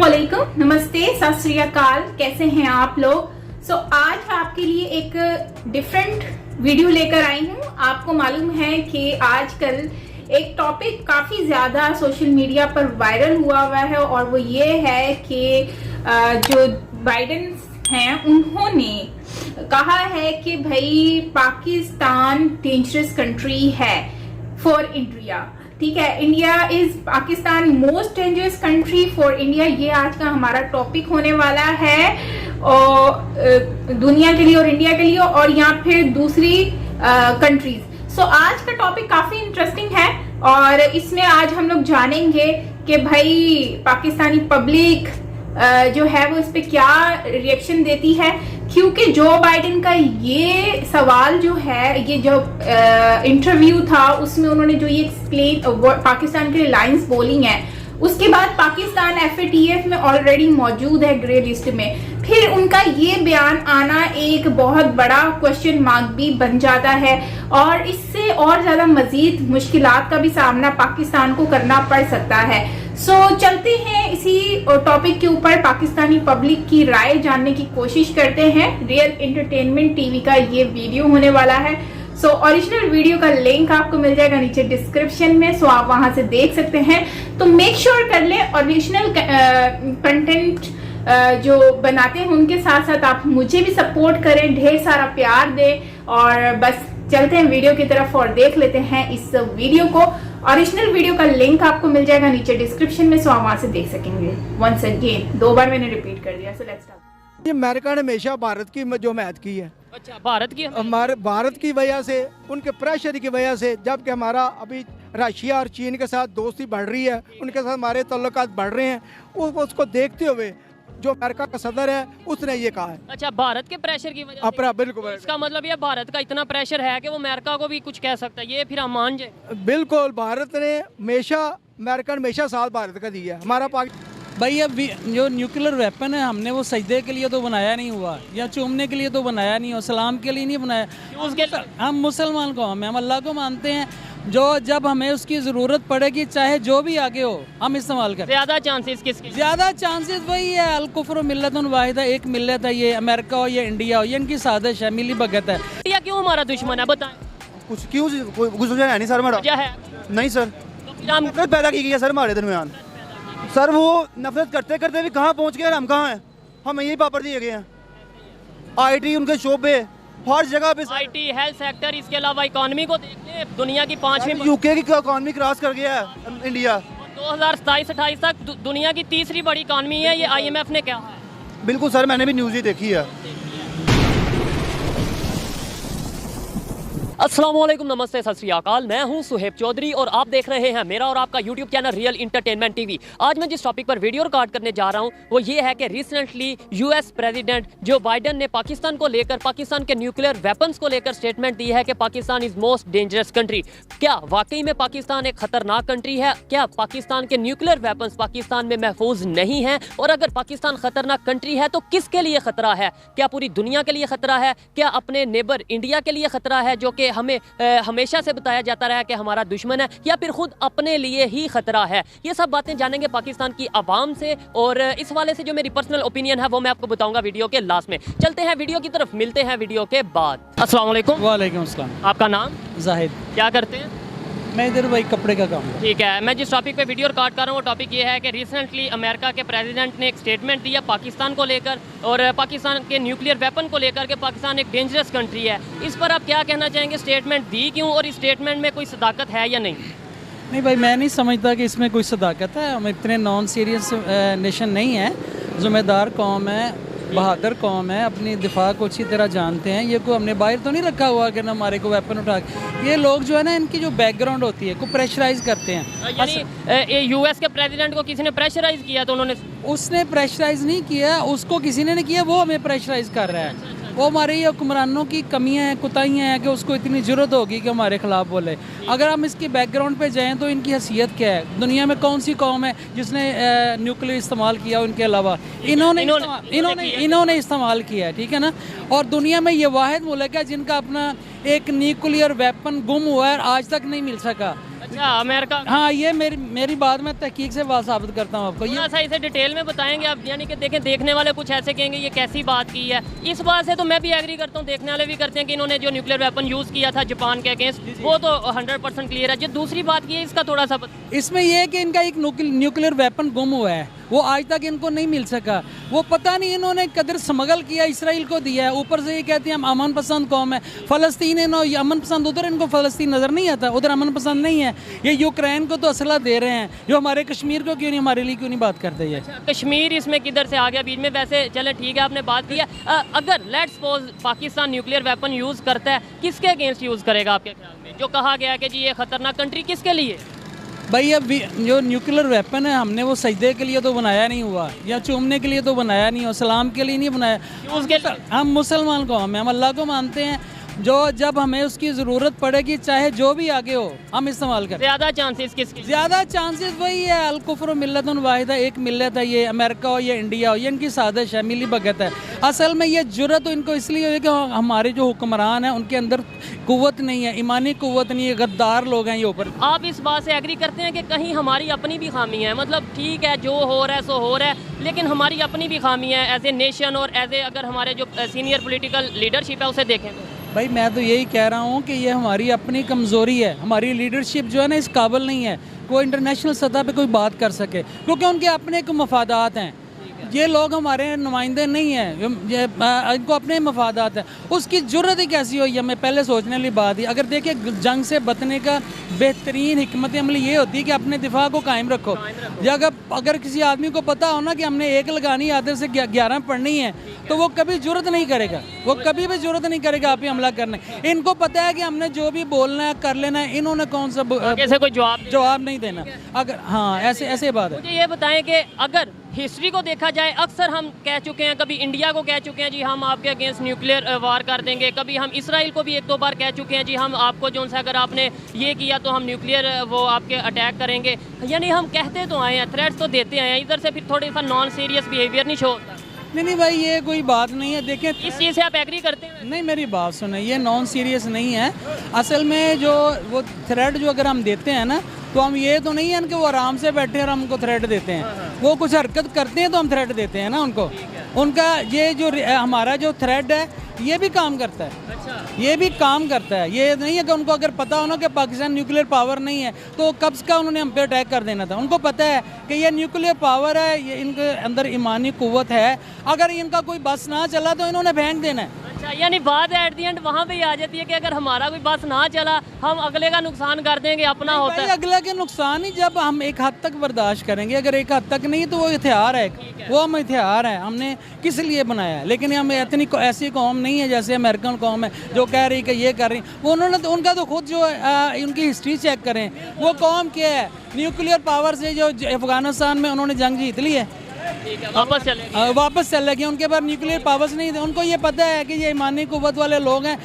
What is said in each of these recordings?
अस्सलामुअलैकुम, नमस्ते, सत श्री अकाल। कैसे हैं आप लोग? आज आपके लिए एक डिफरेंट वीडियो लेकर आई हूँ। आपको मालूम है कि आजकल एक टॉपिक काफी ज्यादा सोशल मीडिया पर वायरल हुआ है और वो ये है कि जो बाइडेन हैं उन्होंने कहा है कि भाई पाकिस्तान डेंजरस कंट्री है फॉर इंडिया। ठीक है, India is Pakistan most dangerous country for India. ये आज का हमारा टॉपिक होने वाला है और दुनिया के लिए और इंडिया के लिए और या फिर दूसरी कंट्रीज। आज का टॉपिक काफी इंटरेस्टिंग है और इसमें आज हम लोग जानेंगे कि भाई पाकिस्तानी पब्लिक जो है वो इस पे क्या रिएक्शन देती है, क्योंकि जो बाइडेन का ये सवाल जो है, ये जो इंटरव्यू था उसमें उन्होंने जो ये एक्सप्लेन पाकिस्तान के लिए लाइंस बोली हैं, उसके बाद पाकिस्तान FATF में ऑलरेडी मौजूद है ग्रे लिस्ट में। फिर उनका ये बयान आना एक बहुत बड़ा क्वेश्चन मार्क भी बन जाता है और इससे और ज्यादा मजीद मुश्किलात का भी सामना पाकिस्तान को करना पड़ सकता है। चलते हैं इसी टॉपिक के ऊपर, पाकिस्तानी पब्लिक की राय जानने की कोशिश करते हैं। रियल एंटरटेनमेंट टीवी का ये वीडियो होने वाला है। ओरिजिनल वीडियो का लिंक आपको मिल जाएगा नीचे डिस्क्रिप्शन में, आप वहां से देख सकते हैं। तो मेक श्योर कर ले ओरिजिनल कंटेंट जो बनाते हैं उनके साथ साथ आप मुझे भी सपोर्ट करें, ढेर सारा प्यार दें और बस चलते हैं वीडियो की तरफ और देख लेते हैं इस वीडियो को। ओरिजिनल वीडियो का लिंक आपको मिल जाएगा नीचे डिस्क्रिप्शन में, आप वहां से देख सकेंगे। वंस अगेन 2 बार मैंने रिपीट कर दिया। Let's start. ये अमेरिका ने हमेशा भारत की जो मैद की है। अच्छा, भारत की? हमारे भारत की वजह से, उनके प्रेशर की वजह से, जबकि हमारा अभी रशिया और चीन के साथ दोस्ती बढ़ रही है, उनके साथ हमारे तल्लुकात बढ़ रहे हैं, उसको देखते हुए जो अमेरिका का सदर है उसने ये कहा है। अच्छा, भारत के प्रेशर की वजह से? बिल्कुल। इसका मतलब ये भारत का इतना प्रेशर है कि वो अमेरिका को भी कुछ कह सकता है, ये फिर हम मान जाए? बिल्कुल, भारत ने हमेशा, अमेरिका ने हमेशा साथ भारत का दिया है। हमारा भाई अब जो न्यूक्लियर वेपन है हमने वो सजदे के लिए तो बनाया नहीं हुआ या चूमने के लिए तो बनाया नहीं, और सलाम के लिए नहीं बनाया। हम मुसलमान कौम हैं, हम अल्लाह को मानते हैं। जो जब हमें उसकी ज़रूरत पड़ेगी, चाहे जो भी आगे हो, हम इस्तेमाल करें। ज़्यादा चांसेस किसके? ज़्यादा चांसेस वही है, अल कुफ्र मिल्लतुन वाहिदा, एक मिल्लत है। ये अमेरिका हो या इंडिया हो, ये इनकी साजिश है, मिली भगत है। इंडिया क्यों हमारा दुश्मन है, बताएं? कुछ क्यों कुछ है नहीं सर हमारा। क्या है? नहीं सर, नफरत पैदा की गई है सर हमारे दरमियान। सर वो नफरत करते करते भी कहाँ पहुँच गए और हम कहाँ हैं? हमें यही पापड़ दिए गए हैं। IT उनके शोबे हर जगह पे, IT, हेल्थ सेक्टर, इसके अलावा इकोनॉमी को देख ले, दुनिया की 5वीं, UK की इकोनॉमी क्रॉस कर गया है इंडिया। 2027-28 तक दुनिया की तीसरी बड़ी इकोनॉमी है, ये IMF ने कहा है। बिल्कुल सर, मैंने भी न्यूज़ ही देखी है। अस्सलाम वालेकुम, नमस्ते, सत श्री अकाल। मैं हूं सुहेब चौधरी और आप देख रहे हैं मेरा और आपका YouTube channel real entertainment TV. आज मैं जिस टॉपिक पर वीडियो रिकॉर्ड करने जा रहा हूं वो ये है कि recently US president Joe Biden ने पाकिस्तान को लेकर, पाकिस्तान के न्यूक्लियर वेपन्स को लेकर स्टेटमेंट दी है कि Pakistan is most dangerous country. क्या वाकई में पाकिस्तान एक खतरनाक कंट्री है? क्या पाकिस्तान के न्यूक्लियर वेपन्स पाकिस्तान में महफूज नहीं है? और अगर पाकिस्तान खतरनाक कंट्री है तो किसके लिए खतरा है? क्या पूरी दुनिया के लिए खतरा है? क्या अपने नेबर इंडिया के लिए खतरा है, जो कि हमें हमेशा से बताया जाता रहा है कि हमारा दुश्मन है, या फिर खुद अपने लिए ही खतरा है? ये सब बातें जानेंगे पाकिस्तान की आवाम से और इस वाले से जो मेरी पर्सनल ओपिनियन है वो मैं आपको बताऊंगा वीडियो के लास्ट में। चलते हैं वीडियो की तरफ, मिलते हैं वीडियो के बाद। अस्सलाम वालेकुम। वालेकुम अस्सलाम। आपका नाम? जाहिद। क्या करते हैं? मैं इधर भाई कपड़े का काम। ठीक है, मैं जिस टॉपिक पे वीडियो रिकॉर्ड कर रहा हूँ वो टॉपिक ये है कि रिसेंटली अमेरिका के प्रेसिडेंट ने एक स्टेटमेंट दिया पाकिस्तान को लेकर और पाकिस्तान के न्यूक्लियर वेपन को लेकर के पाकिस्तान एक डेंजरस कंट्री है। इस पर आप क्या कहना चाहेंगे? स्टेटमेंट दी क्यों और इस स्टेटमेंट में कोई सदाकत है या नहीं? नहीं भाई, मैं नहीं समझता कि इसमें कोई सदाकत है। हम इतने नॉन सीरियस नेशन नहीं है, ज़िम्मेदार कौम है, बहादुर कौम है, अपनी दिफा को अच्छी तरह जानते हैं। ये को हमने बाहर तो नहीं रखा हुआ कि ना हमारे को वेपन उठा के। ये लोग जो है ना, इनकी जो बैकग्राउंड होती है को प्रेशराइज करते हैं। यानी US के प्रेसिडेंट को किसी ने प्रेशराइज किया तो उन्होंने? उसने प्रेशराइज नहीं किया, उसको किसी ने नहीं किया, वो हमें प्रेशराइज कर रहा है। वो हमारे ही हुक्मरानों की कमियां हैं, कुताहियाँ हैं कि उसको इतनी ज़रूरत होगी कि हमारे खिलाफ बोले। अगर हम इसकी बैकग्राउंड पे जाएं तो इनकी हैसियत क्या है? दुनिया में कौन सी कौम है जिसने न्यूक्लियर इस्तेमाल किया? उनके अलावा इन्होंने इस्तेमाल किया है, ठीक है ना। और दुनिया में ये वाहिद मुल्क है जिनका अपना एक न्यूक्लियर वेपन गुम हुआ है, आज तक नहीं मिल सका। अच्छा, अमेरिका। हाँ, ये मेरी बात मैं तहकीक से बात साबित करता हूँ आपको। थोड़ा सा इसे डिटेल में बताएंगे आप? यानी कि देखें, देखने वाले कुछ ऐसे कहेंगे ये कैसी बात की है। इस बात से तो मैं भी एग्री करता हूँ, देखने वाले भी करते हैं कि इन्होंने जो न्यूक्लियर वेपन यूज़ किया था जापान के अगेंस्ट, वो तो 100% क्लियर है। जो दूसरी बात की है, इसका थोड़ा सा इसमें यह है कि इनका एक न्यूक्लियर वेपन गुम हुआ है, वो आज तक इनको नहीं मिल सका। वो पता नहीं इन्होंने कदर स्मगल किया, इसराइल को दिया है। ऊपर से ये कहते हैं हम अमन पसंद कौम है। फ़लस्तीन ये अमन पसंद, उधर इनको फ़लस्तीन नज़र नहीं आता, उधर अमन पसंद नहीं है। ये यूक्रेन को तो असला दे रहे हैं, जो हमारे कश्मीर को क्यों नहीं, हमारे लिए क्यों नहीं बात करते ये? कश्मीर इसमें किधर से आ गया बीच में? वैसे चले ठीक है, आपने बात की है। अगर let's suppose Pakistan nuclear weapon use करता है, किसके अगेंस्ट यूज़ करेगा आपके ख्याल में? जो कहा गया है कि जी ये खतरनाक कंट्री, किसके लिए? भाई अब जो न्यूक्लियर वेपन है, हमने वो सजदे के लिए तो बनाया नहीं हुआ, या चूमने के लिए तो बनाया नहीं, और सलाम के लिए नहीं बनाया। हम मुसलमान कौम हैं, हम अल्लाह को मानते हैं। जो जब हमें उसकी ज़रूरत पड़ेगी, चाहे जो भी आगे हो, हम इस्तेमाल करें। ज़्यादा चांसेस किसके? ज़्यादा चांसेस वही है, अल कुफ्र मिल्लतुन वाहिदा, एक मिल्लत है। ये अमेरिका हो या इंडिया हो, ये इनकी साजिश है, मिली भगत है। असल में ये जुर्रत तो इनको इसलिए हुई कि हमारे जो हुक्मरान हैं उनके अंदर कुव्वत नहीं है, ईमानी कुव्वत नहीं है, गद्दार लोग हैं ये ऊपर। आप इस बात से एग्री करते हैं कि कहीं हमारी अपनी भी खामी है? मतलब ठीक है, जो हो रहा है सो हो रहा है, लेकिन हमारी अपनी भी खामी है एज ए नेशन, और एज ए अगर हमारे जो सीनियर पॉलिटिकल लीडरशिप है उसे देखें तो? भाई मैं तो यही कह रहा हूँ कि ये हमारी अपनी कमज़ोरी है। हमारी लीडरशिप जो है ना, इस काबिल नहीं है कोई इंटरनेशनल सतह पे कोई बात कर सके, क्योंकि उनके अपने को मफादात हैं। ये लोग हमारे नुमाइंदे नहीं हैं, इनको अपने मफादात हैं। उसकी ज़रूरत ही कैसी हुई, हमें पहले सोचने वाली बात ही। अगर देखिए, जंग से बचने का बेहतरीन हिकमत अमली ये होती है कि अपने दिफा को कायम रखो। अगर किसी आदमी को पता हो ना कि हमने एक लगानी आदत से 11 पढ़नी है, तो वो कभी जरूरत नहीं करेगा, वो कभी भी जरूरत नहीं करेगा आप ही हमला करने। इनको पता है कि हमने जो भी बोलना है कर लेना है, इन्होंने कौन सा कोई जवाब नहीं देना। अगर हाँ, ऐसे बात है। मुझे ये बताएं कि अगर हिस्ट्री को देखा जाए, अक्सर हम कह चुके हैं, कभी इंडिया को कह चुके हैं जी हम आपके अगेंस्ट न्यूक्लियर वार कर देंगे, कभी हम इसराइल को भी 1-2 बार कह चुके हैं जी हम आपको जो सा अगर आपने ये किया तो हम न्यूक्लियर वो आपके अटैक करेंगे। यानी हम कहते तो आए हैं, थ्रेट्स तो देते आए हैं, इधर से फिर थोड़ा सा नॉन सीरियस बिहेवियर नहीं शो होता। नहीं भाई, ये कोई बात नहीं है। देखिए, इस चीज़ से आप एग्री करते हैं? नहीं, मेरी बात सुने, ये नॉन सीरियस नहीं है। असल में जो वो थ्रेट जो अगर हम देते हैं ना, तो हम ये तो नहीं है कि वो आराम से बैठे और हमको थ्रेट देते हैं। वो कुछ हरकत करते हैं तो हम थ्रेट देते हैं ना उनको। उनका ये जो हमारा जो थ्रेट है, ये भी काम करता है। ये भी काम करता है। ये नहीं है कि उनको अगर पता हो ना कि पाकिस्तान न्यूक्लियर पावर नहीं है, तो कब का उन्होंने हम पे अटैक कर देना था। उनको पता है कि ये न्यूक्लियर पावर है, ये इनके अंदर ईमानी कुव्वत है। अगर इनका कोई बस ना चला तो इन्होंने फेंक देना है। अच्छा, यानी बात एट दी एंड वहाँ पे ही आ जाती है कि अगर हमारा कोई बस ना चला, हम अगले का नुकसान कर देंगे, अपना होता है। अगले के नुकसान ही जब हम एक हद तक बर्दाश्त करेंगे, अगर एक हद तक नहीं तो वो हथियार है, वो हम हथियार है, हमने किस लिए बनाया है। लेकिन हम इतनी ऐसी कौम नहीं है जैसे अमेरिकन कौम है जो कह रही कि ये कर रही। वो उन्होंने तो उनका तो खुद जो उनकी हिस्ट्री चेक करें, वो कौम क्या है, न्यूक्लियर पावर से जो अफगानिस्तान में उन्होंने जंग जीत ली है, वापस चले गए। उनके पास न्यूक्लियर पावर्स नहीं थे। उनको ये पता है कि ये ईमानी कुव्वत वाले लोग हैं,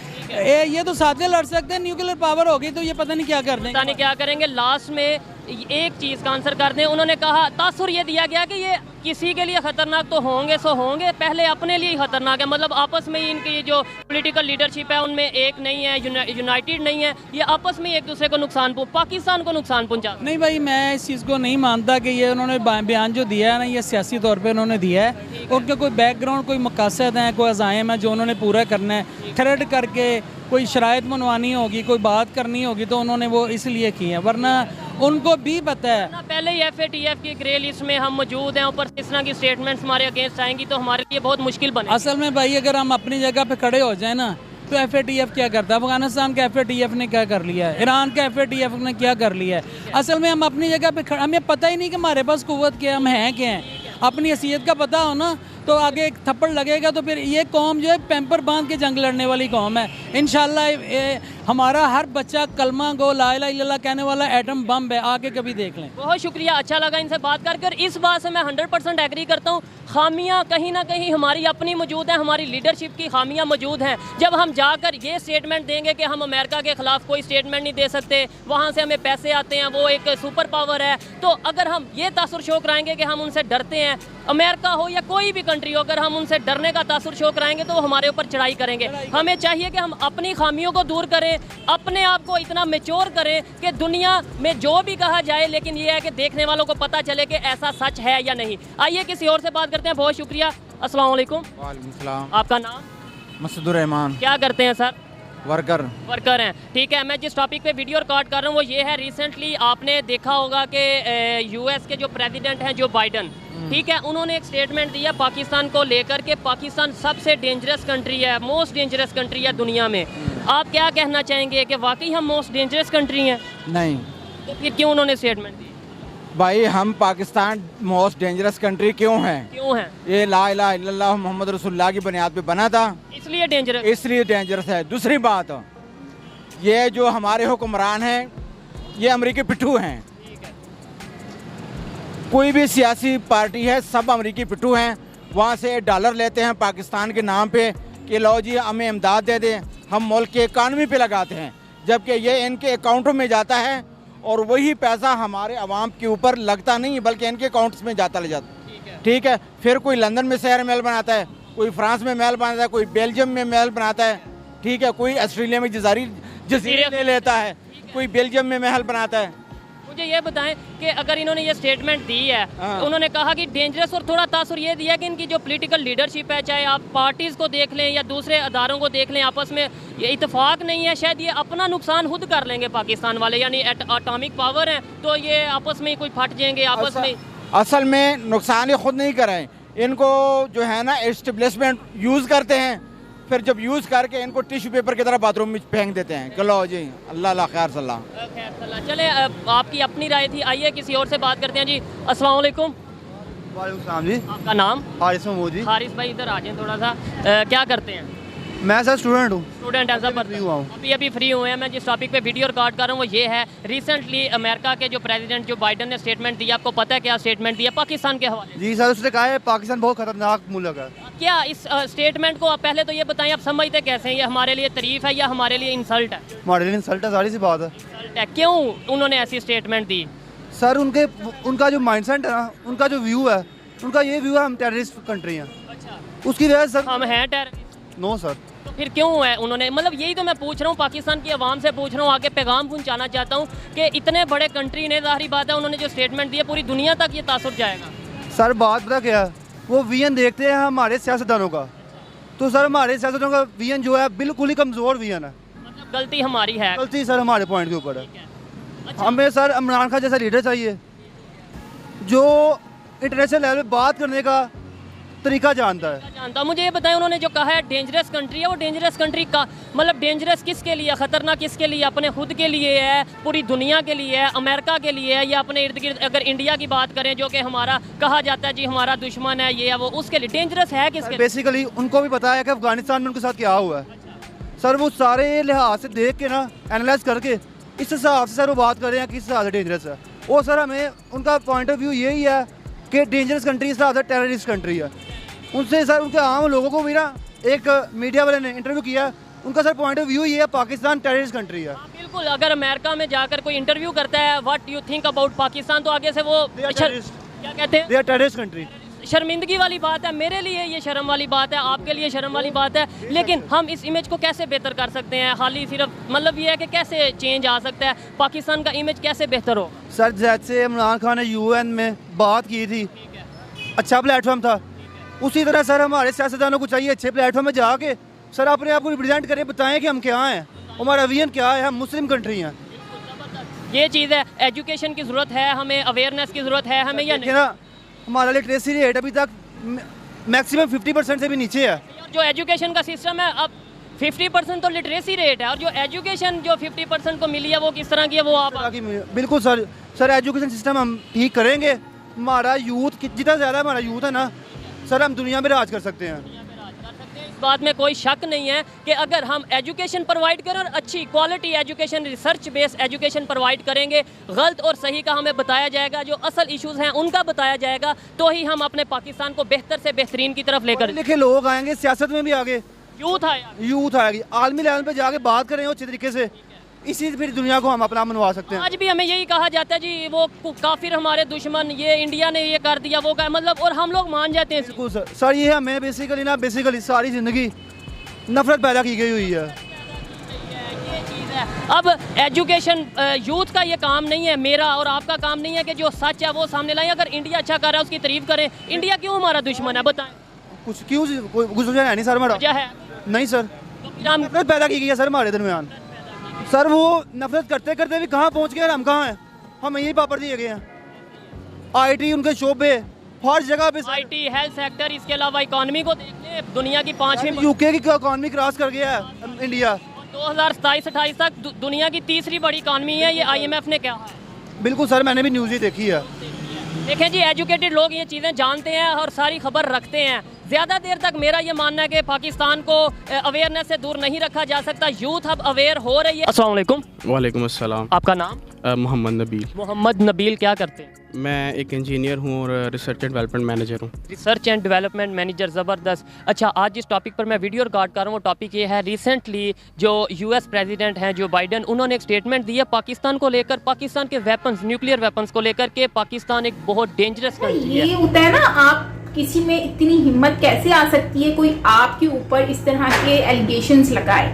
ये तो साथ लड़ सकते हैं। न्यूक्लियर पावर होगी तो ये पता नहीं क्या कर देंगे, पता नहीं क्या करेंगे। लास्ट में एक चीज़ का आंसर कर दें, उन्होंने कहा, तासुर ये दिया गया कि ये किसी के लिए खतरनाक तो होंगे सो होंगे, पहले अपने लिए ही खतरनाक है। मतलब आपस में ही इनकी जो पॉलिटिकल लीडरशिप है उनमें एक नहीं है, यूनाइटेड नहीं है, ये आपस में एक दूसरे को नुकसान पाकिस्तान को नुकसान पहुंचा। नहीं भाई, मैं इस चीज़ को नहीं मानता कि ये उन्होंने बयान जो दिया है ना, ये सियासी तौर पर उन्होंने दिया है। उनका कोई बैकग्राउंड, कोई मकासद हैं, कोई अज़ाइम है जो उन्होंने पूरा करना है। थ्रेड करके कोई शराइत मनवानी होगी, कोई बात करनी होगी, तो उन्होंने वो इसलिए की है, वरना उनको भी पता है। पहले ही FATF की ग्रे लिस्ट में हम मौजूद हैं, ऊपर इस तरह की स्टेटमेंट्स हमारे अगेंस्ट आएंगी तो हमारे लिए बहुत मुश्किल बने। असल में भाई, अगर हम अपनी जगह पे खड़े हो जाए ना, तो FATF क्या करता है? अफगानिस्तान का FATF ने क्या कर लिया है, ईरान का FATF ने क्या कर लिया है। असल में हम अपनी जगह पे हमें पता ही नहीं कि हमारे पास कुव्वत क्या है, हम हैं क्या हैं। अपनी हैसियत का पता हो ना, तो आगे एक थप्पड़ लगेगा तो फिर ये कौम जो है पैम्पर बांध के जंग लड़ने वाली कौम है। इंशाल्लाह हमारा हर बच्चा कलमा गो ला इलाहा इल्लल्लाह कहने वाला एटम बम है, आके कभी देख लें। बहुत शुक्रिया, अच्छा लगा इनसे बात करके। और इस बात से मैं 100% एग्री करता हूँ, खामियां कहीं ना कहीं हमारी अपनी मौजूद हैं, हमारी लीडरशिप की खामियां मौजूद हैं। जब हम जाकर ये स्टेटमेंट देंगे कि हम अमेरिका के खिलाफ कोई स्टेटमेंट नहीं दे सकते, वहाँ से हमें पैसे आते हैं, वो एक सुपर पावर है, तो अगर हम ये तासुर शो कराएंगे कि हम उनसे डरते हैं, अमेरिका हो या कोई भी कंट्री हो, अगर हम उनसे डरने का तासुर शो कराएंगे तो वो हमारे ऊपर चढ़ाई करेंगे। हमें चाहिए कि हम अपनी खामियों को दूर करें, अपने आप को इतना मैच्योर करें कि दुनिया में जो भी कहा जाए, लेकिन ये है कि देखने वालों को पता चले कि ऐसा सच है या नहीं। आइए किसी और से बात करते हैं। बहुत शुक्रिया। अस्सलाम वालेकुम। वालेकुम सलाम। आपका नाम? मसूदुर रहमान। क्या करते हैं सर? वर्कर हैं। ठीक है, मैं जिस टॉपिक पे वीडियो रिकॉर्ड कर रहा हूँ वो ये है, रिसेंटली आपने देखा होगा कि यूएस के जो प्रेसिडेंट हैं जो बाइडन, ठीक है, उन्होंने एक स्टेटमेंट दिया पाकिस्तान को लेकर के पाकिस्तान सबसे डेंजरस कंट्री है, मोस्ट डेंजरस कंट्री है दुनिया में। आप क्या कहना चाहेंगे कि वाकई हम मोस्ट डेंजरस कंट्री हैं? नहीं तो फिर क्यों उन्होंने स्टेटमेंट दी? भाई, हम पाकिस्तान मोस्ट डेंजरस कंट्री क्यों हैं? क्यों है? ये ला इलाहा इल्लल्लाह मोहम्मद रसूलुल्लाह की बुनियाद पे बना था, इसलिए डेंजरस। इसलिए डेंजरस है। दूसरी बात, ये जो हमारे हुक्मरान हैं ये अमरीकी पिट्ठू हैं। कोई भी सियासी पार्टी है, सब अमरीकी पिट्ठू हैं। वहाँ से डॉलर लेते हैं पाकिस्तान के नाम पे कि लो जी हमें इमदाद दे दें, हम मुल्क के इकानमी पे लगाते हैं, जबकि ये इनके अकाउंटों में जाता है और वही पैसा हमारे अवाम के ऊपर लगता नहीं बल्कि इनके अकाउंट्स में जाता ले जाता। ठीक है, फिर कोई लंदन में शहर महल बनाता है, कोई फ्रांस में महल बनाता है, कोई बेल्जियम में महल बनाता है, ठीक है, कोई ऑस्ट्रेलिया में जजीरे ले लेता है, कोई बेल्जियम में महल बनाता है। मुझे ये बताएं कि अगर इन्होंने ये स्टेटमेंट दी है तो उन्होंने कहा कि डेंजरस, और थोड़ा तासुर ये दिया कि इनकी जो पॉलिटिकल लीडरशिप है, चाहे आप पार्टीज़ को देख लें या दूसरे अदारों को देख लें, आपस में ये इत्तेफाक नहीं है, शायद ये अपना नुकसान खुद कर लेंगे पाकिस्तान वाले, यानी एटॉमिक पावर है तो ये आपस में कोई फट जाएंगे आपस में। असल में नुकसान ये खुद नहीं कर रहे हैं, इनको जो है ना एस्टेब्लिशमेंट यूज़ करते हैं, फिर जब यूज़ करके इनको टिश्यू पेपर की तरह बाथरूम में फेंक देते हैं। चलो जी, अल्लाह खैर सल्लाह। चले, आपकी अपनी राय थी, आइए किसी और से बात करते हैं जी। अस्सलाम वालेकुम। वालेकुम सलाम जी। आपका नाम? हारिस महमूद जी। हारिस भाई इधर आ जाएं थोड़ा सा। क्या करते हैं? मैं सर स्टूडेंट हूँ। स्टूडेंट ऐसा पर अभी फ्री हुए हैं। मैं जिस टॉपिक पे वीडियो रिकॉर्ड कर रहा हूँ वो ये है, रिसेंटली अमेरिका के जो प्रेसिडेंट जो बाइडन ने स्टेटमेंट दिया, आपको पता है क्या स्टेटमेंट दिया पाकिस्तान के हवाले? जी सर, उसने कहा है पाकिस्तान बहुत खतरनाक मुल्क है। क्या इस स्टेटमेंट को आप पहले तो ये बताएं, आप समझते कैसे हैं? ये हमारे लिए तारीफ है या हमारे लिए इंसल्ट है? हमारे लिए इंसल्ट है, सारी सी बात है। इंसल्ट है। क्यों उन्होंने ऐसी स्टेटमेंट दी? सर उनका जो माइंडसेट है ना, उनका जो व्यू है, उनका ये व्यू है हम टेररिस्ट कंट्री हैं। उसकी वजह से हम हैं टेररिस्ट? No sir. तो फिर क्यों है उन्होंने, मतलब यही तो मैं पूछ रहा हूँ, पाकिस्तान की आवाम से पूछ रहा हूँ, आगे पैगाम पहुँचाना चाहता हूँ कि इतने बड़े कंट्री ने, जाहिर बात है उन्होंने जो स्टेटमेंट दिया पूरी दुनिया तक ये तासुर जाएगा। सर बात पता क्या है, वो विजन देखते हैं हमारे सियासतदानों का, तो सर हमारे सियासतदानों का विजन जो है बिल्कुल ही कमज़ोर विजन है। मतलब गलती हमारी है? गलती सर हमारे पॉइंट के ऊपर है। हमें सर इमरान खान जैसा लीडर चाहिए जो इंटरनेशनल लेवल पे बात करने का तरीका जानता है। मुझे ये बताएं, उन्होंने जो कहा है डेंजरस कंट्री है, वो डेंजरस कंट्री का मतलब डेंजरस किसके लिए, खतरनाक किसके लिए? अपने खुद के लिए है, पूरी दुनिया के लिए है, अमेरिका के लिए है, या अपने इर्द गिर्द? अगर इंडिया की बात करें जो कि हमारा कहा जाता है जी हमारा दुश्मन है, ये है वो, उसके लिए डेंजरस है किसके लिए? बेसिकली उनको भी पता है कि अफगानिस्तान में उनके साथ क्या हुआ है सर, वो सारे लिहाज से देख के ना, एनालाइज करके इस हिसाब से सर वो बात कर रहे हैं कि किस हिसाब से डेंजरस है। और सर हमें उनका पॉइंट ऑफ व्यू यही है कि डेंजरस कंट्री इस हिसाब से टेररिस्ट कंट्री है। उनसे सर उनके आम लोगों को भी ना, एक मीडिया वाले ने इंटरव्यू किया, उनका सर पॉइंट ऑफ व्यू ये है पाकिस्तान टेररिस्ट कंट्री है। बिल्कुल, अगर अमेरिका में जाकर कोई इंटरव्यू करता है what you think about Pakistan, तो आगे से वो क्या कहते हैं? They are terrorist country. शर्मिंदगी वाली बात है, मेरे लिए ये शर्म वाली बात है, आपके लिए शर्म वाली बात है, लेकिन हम इस इमेज को कैसे बेहतर कर सकते हैं? खाली सिर्फ मतलब ये है कि कैसे चेंज आ सकता है, पाकिस्तान का इमेज कैसे बेहतर हो? सर जैसे इमरान खान ने UN में बात की थी, अच्छा प्लेटफॉर्म था, उसी तरह सर हमारे सियासतदानों को चाहिए अच्छे प्लेटफॉर्म में जाके सर अपने आप को रिप्रेजेंट करें, बताएं कि हम क्या हैं, हमारा विजन क्या है, हम मुस्लिम कंट्री हैं। ये चीज़ है, एजुकेशन की ज़रूरत है हमें, अवेयरनेस की ज़रूरत है हमें, या नहीं? ना हमारा लिटरेसी रेट अभी तक मैक्सिमम 50% से भी नीचे है। जो एजुकेशन का सिस्टम है, अब 50% तो लिटरेसी रेट है, और जो एजुकेशन जो 50% को मिली है वो किस तरह की है वो आप? बिल्कुल सर एजुकेशन सिस्टम हम ठीक करेंगे, हमारा यूथ जितना ज़्यादा हमारा यूथ है ना सर, हम दुनिया में राज कर सकते हैं। इस बात में कोई शक नहीं है कि अगर हम एजुकेशन प्रोवाइड करें और अच्छी quality education, research based education provide करेंगे, गलत और सही का हमें बताया जाएगा, जो असल इश्यूज हैं उनका बताया जाएगा, तो ही हम अपने पाकिस्तान को बेहतर से बेहतरीन की तरफ लेकर लिखे लोग आएंगे, सियासत में भी आगे यूथ आएगी, आलमी लेवल पे जाके बात करें अच्छे तरीके से, इसी से फिर दुनिया को हम अपना मनवा सकते हैं। आज भी हमें यही कहा जाता है जी वो काफिर हमारे दुश्मन, ये इंडिया ने ये कर दिया वो कर, मतलब, और हम लोग मान जाते हैं। बिल्कुल सर ये हमें बेसिकली सारी ज़िंदगी नफरत पैदा की गई हुई है। ये चीज़ है। अब एजुकेशन यूथ का ये काम नहीं है, मेरा और आपका काम नहीं है कि जो सच है वो सामने लाएं। अगर इंडिया अच्छा कर रहा है उसकी तारीफ करें। इंडिया क्यों हमारा दुश्मन है बताएं? कुछ क्यों कुछ वजह है नहीं सर हमारा। वजह है नहीं सर, तो फिर हम नफरत पैदा की गई है सर हमारे दरमियान। सर वो नफरत करते करते भी कहाँ पहुँच गए और हम कहाँ हैं? हम यही पापड़ दिए गए हैं। IT उनके शोबे हर जगह पे। IT, हेल्थ सेक्टर, इसके अलावा इकोनॉमी को देख लें, दुनिया की 5वीं UK की इकॉनमी क्रॉस कर गया है इंडिया। 2027-28 तक दुनिया की तीसरी बड़ी इकॉनमी है, ये IMF ने कहा है। बिल्कुल सर, मैंने भी न्यूज़ ही देखी है। देखें जी, एजुकेटेड लोग ये चीज़ें जानते हैं और सारी खबर रखते हैं। ज़्यादा देर तक मेरा ये मानना है कि पाकिस्तान को अवेयरनेस से दूर नहीं रखा जा सकता। यूथ अब अवेयर हो रही है। अस्सलाम वालेकुम। वालेकुम अस्सलाम। आपका नाम? मोहम्मद नबील। मोहम्मद नबील, क्या करते हैं? मैं एक इंजीनियर हूँ और रिसर्च एंड डेवलपमेंट मैनेजर हूँ। रिसर्च एंड डेवलपमेंट मैनेजर, ज़बरदस्त। अच्छा, आज जिस टॉपिक पर मैं वीडियो रिकॉर्ड कर रहा हूँ वो टॉपिक ये है, रिसेंटली जो US प्रेसिडेंट हैं जो बाइडन, उन्होंने एक स्टेटमेंट दी है पाकिस्तान को लेकर, पाकिस्तान के वेपन्स, न्यूक्लियर वेपन्स को लेकर के पाकिस्तान एक बहुत डेंजरस कंट्री है। ये होता है ना, आप किसी में इतनी हिम्मत कैसे आ सकती है कोई आपके ऊपर इस तरह के एलिगेशंस लगाए,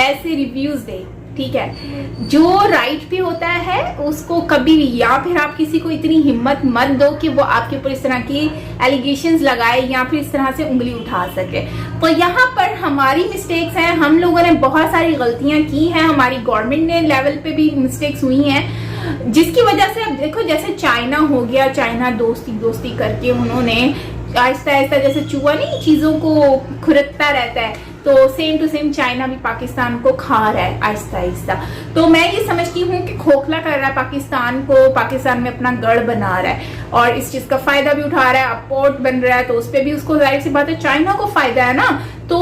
ऐसे रिव्यूज दे, ठीक है। जो राइट पे होता है उसको कभी भी, या फिर आप किसी को इतनी हिम्मत मत दो कि वो आपके ऊपर इस तरह की एलिगेशंस लगाए या फिर इस तरह से उंगली उठा सके। तो यहाँ पर हमारी मिस्टेक्स हैं, हम लोगों ने बहुत सारी गलतियां की हैं, हमारी गवर्नमेंट ने लेवल पे भी मिस्टेक्स हुई हैं, जिसकी वजह से अब देखो जैसे चाइना हो गया, चाइना दोस्ती करके उन्होंने आहिस्ता आहिस्ता, जैसे चूहा नहीं चीजों को खुरकता रहता है, तो सेम टू सेम चाइना भी पाकिस्तान को खा रहा है आहिस्ता आहिस्ता। तो मैं ये समझती हूँ कि खोखला कर रहा है पाकिस्तान को, पाकिस्तान में अपना गढ़ बना रहा है और इस चीज का फायदा भी उठा रहा है। अब पोर्ट बन रहा है तो उस पर भी उसको, जाहिर सी बात है, चाइना को फायदा है ना। तो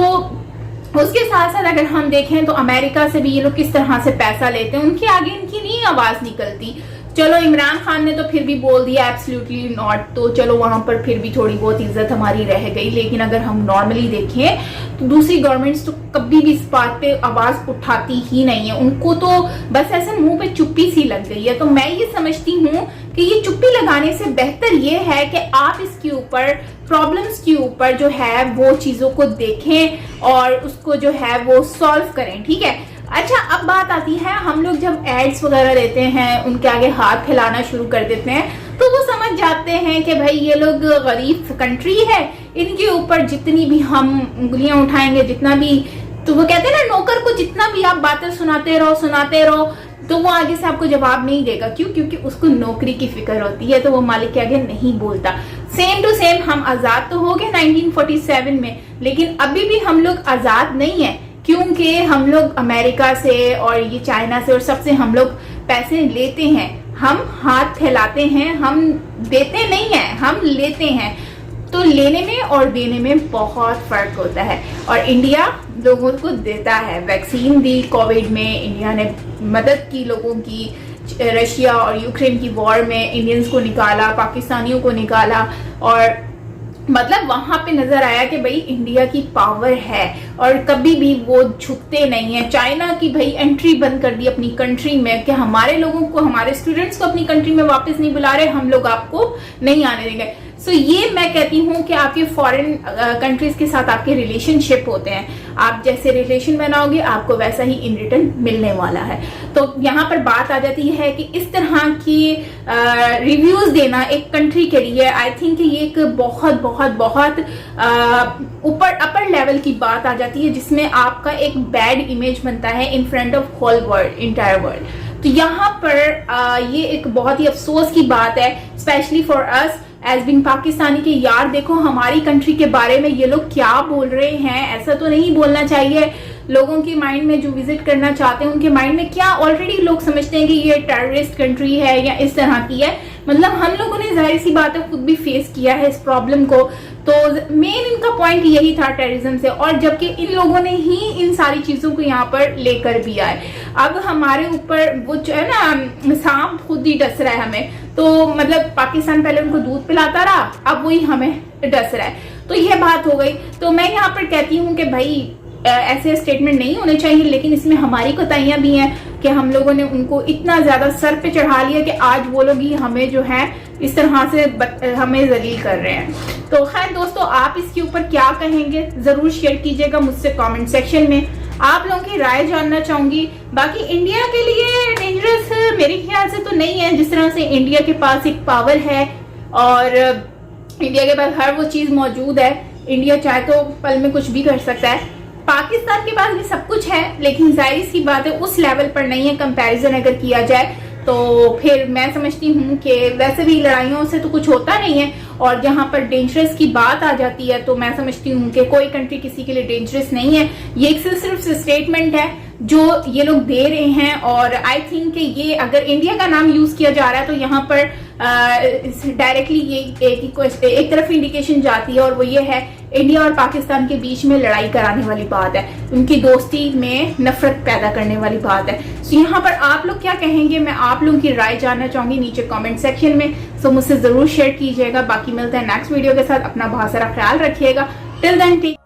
उसके साथ साथ अगर हम देखें तो अमेरिका से भी ये लोग किस तरह से पैसा लेते हैं, उनके आगे इनकी नहीं आवाज निकलती। चलो इमरान खान ने तो फिर भी बोल दिया एब्सोल्युटली नॉट, तो चलो वहां पर फिर भी थोड़ी बहुत इज्जत हमारी रह गई। लेकिन अगर हम नॉर्मली देखें तो दूसरी गवर्नमेंट्स तो कभी भी इस बात पे आवाज उठाती ही नहीं है, उनको तो बस ऐसे मुंह पे चुप्पी सी लग गई है। तो मैं ये समझती हूँ कि ये चुप्पी लगाने से बेहतर ये है कि आप इसके ऊपर, प्रॉब्लम्स के ऊपर जो है वो चीजों को देखें और उसको जो है वो सॉल्व करें, ठीक है। अच्छा, अब बात आती है, हम लोग जब एड्स वगैरह देते हैं, उनके आगे हाथ फैलाना शुरू कर देते हैं, तो वो समझ जाते हैं कि भाई ये लोग गरीब कंट्री है, इनके ऊपर जितनी भी हम उंगलियां उठाएंगे, जितना भी, तो वो कहते हैं ना, नौकर को जितना भी आप बातें सुनाते रहो, तो वो आगे से आपको जवाब नहीं देगा। क्यों? क्योंकि उसको नौकरी की फिक्र होती है, तो वो मालिक के आगे नहीं बोलता। सेम टू सेम, हम आजाद तो हो गए 1947 में, लेकिन अभी भी हम लोग आजाद नहीं है, क्योंकि हम लोग अमेरिका से और ये चाइना से और सबसे हम लोग पैसे लेते हैं। हम हाथ फैलाते हैं, हम देते नहीं हैं, हम लेते हैं। तो लेने में और देने में बहुत फर्क होता है। और इंडिया लोगों को देता है, वैक्सीन दी कोविड में, इंडिया ने मदद की लोगों की, रशिया और यूक्रेन की वॉर में इंडियंस को निकाला, पाकिस्तानियों को निकाला, और मतलब वहां पे नजर आया कि भाई इंडिया की पावर है और कभी भी वो झुकते नहीं है। चाइना की भाई एंट्री बंद कर दी अपनी कंट्री में कि हमारे लोगों को, हमारे स्टूडेंट्स को अपनी कंट्री में वापस नहीं बुला रहे, हम लोग आपको नहीं आने देंगे। सो ये मैं कहती हूँ कि आपके फॉरेन कंट्रीज के साथ आपके रिलेशनशिप होते हैं, आप जैसे रिलेशन बनाओगे आपको वैसा ही इन रिटर्न मिलने वाला है। तो यहाँ पर बात आ जाती है कि इस तरह की रिव्यूज देना एक कंट्री के लिए, आई थिंक ये एक बहुत बहुत बहुत ऊपर अपर लेवल की बात आ जाती है, जिसमें आपका एक बैड इमेज बनता है in front of whole world, entire world. तो यहाँ पर ये एक बहुत ही अफसोस की बात है, specially for us as being Pakistani, के यार देखो हमारी कंट्री के बारे में ये लोग क्या बोल रहे हैं, ऐसा तो नहीं बोलना चाहिए। लोगों के माइंड में जो विजिट करना चाहते हैं उनके माइंड में क्या ऑलरेडी लोग समझते हैं कि ये टेररिस्ट कंट्री है या इस तरह की है। मतलब हम लोगों ने जाहिर सी बात है खुद भी फेस किया है इस प्रॉब्लम को। तो मेन इनका पॉइंट यही था टेररिज्म से, और जबकि इन लोगों ने ही इन सारी चीजों को यहाँ पर लेकर भी आए। अब हमारे ऊपर वो जो है ना, सांप खुद ही डस रहा है हमें। तो मतलब पाकिस्तान पहले उनको दूध पिलाता रहा, अब वही हमें डस रहा है। तो यह बात हो गई। तो मैं यहाँ पर कहती हूँ कि भाई ऐसे स्टेटमेंट नहीं होने चाहिए, लेकिन इसमें हमारी कोताहियां भी हैं। कि हम लोगों ने उनको इतना ज्यादा सर पे चढ़ा लिया कि आज वो लोग ही हमें जो है इस तरह से हमें जलील कर रहे हैं। तो खैर दोस्तों, आप इसके ऊपर क्या कहेंगे जरूर शेयर कीजिएगा मुझसे कमेंट सेक्शन में। आप लोगों की राय जानना चाहूंगी। बाकी इंडिया के लिए डेंजरस मेरे ख्याल से तो नहीं है, जिस तरह से इंडिया के पास एक पावर है और इंडिया के पास हर वो चीज मौजूद है। इंडिया चाहे तो पल में कुछ भी कर सकता है। पाकिस्तान के पास भी सब कुछ है, लेकिन जाहिर सी बात है उस लेवल पर नहीं है। कंपैरिजन अगर किया जाए तो फिर मैं समझती हूँ कि वैसे भी लड़ाइयों से तो कुछ होता नहीं है, और जहां पर डेंजरस की बात आ जाती है तो मैं समझती हूँ कि कोई कंट्री किसी के लिए डेंजरस नहीं है। ये एक सिर्फ स्टेटमेंट है जो ये लोग दे रहे हैं, और आई थिंक कि ये अगर इंडिया का नाम यूज किया जा रहा है तो यहाँ पर डायरेक्टली ये एक तरफ इंडिकेशन जाती है, और वो ये है इंडिया और पाकिस्तान के बीच में लड़ाई कराने वाली बात है, उनकी दोस्ती में नफरत पैदा करने वाली बात है। तो यहाँ पर आप लोग क्या कहेंगे, मैं आप लोगों की राय जानना चाहूंगी नीचे कमेंट सेक्शन में। सो मुझसे जरूर शेयर कीजिएगा। बाकी मिलते हैं नेक्स्ट वीडियो के साथ। अपना बहुत सारा ख्याल रखिएगा। Till then take